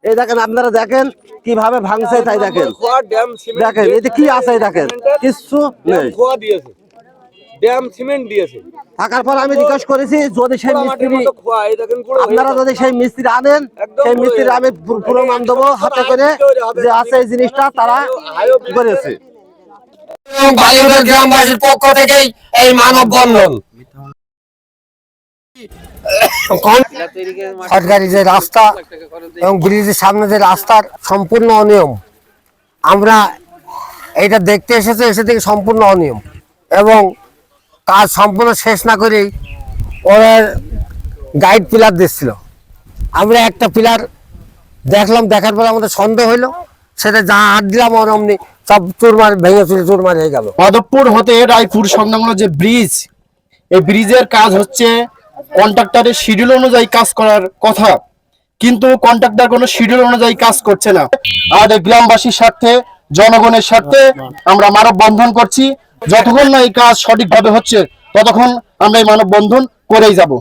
এই দেখেন, আপনারা দেখেন কিভাবে ভাঙছে, তাই দেখেন দেখেন এতে কি আছে, দেখেন কিচ্ছু নেই। ড্যাম সিমেন্ট দিয়েছে। থাকার পর আমি জিজ্ঞাসা করেছি যদি সেই মিস্ত্রি, আপনারা যদি সেই মিস্ত্রি আনেন, সেই মিস্ত্রি আমি প্রমাণ দেবো হাতে করে যে আছে এই জিনিসটা তারা করেছে। বালিউডের গ্রামবাসীর পক্ষ থেকেই এই মানববন্ধন। সরকারি যে রাস্তা এবং ব্রিজের সামনে যে রাস্তার সম্পূর্ণ অনিয়ম, আমরা এটা দেখতে এসে থেকে সম্পূর্ণ অনিয়ম এবং কাজ সম্পূর্ণ শেষ না করেই ওরা গাইড পিলার দিচ্ছিল। আমরা একটা পিলার দেখলাম, দেখার পর আমাদের সন্দেহ হইলো, সেটা যা হাত দিলাম অমনি সব চুরমার ভেঙে চুরমার হয়ে গেল। মাধবপুর হতে রায়পুর সংলগ্ন যে ব্রিজ, এই ব্রিজের কাজ হচ্ছে কন্ট্রাক্টরের শিডিউল অনুযায়ী কাজ করার কথা, কিন্তু কন্ট্রাক্টর কোনো শিডিউল অনুযায়ী কাজ করছে না। আমাদের গ্রামবাসীর স্বার্থে, জনগণের স্বার্থে আমরা মানববন্ধন করছি। যতক্ষণ না এই কাজ সঠিকভাবে হচ্ছে ততক্ষণ আমরা এই মানববন্ধন করেই যাব।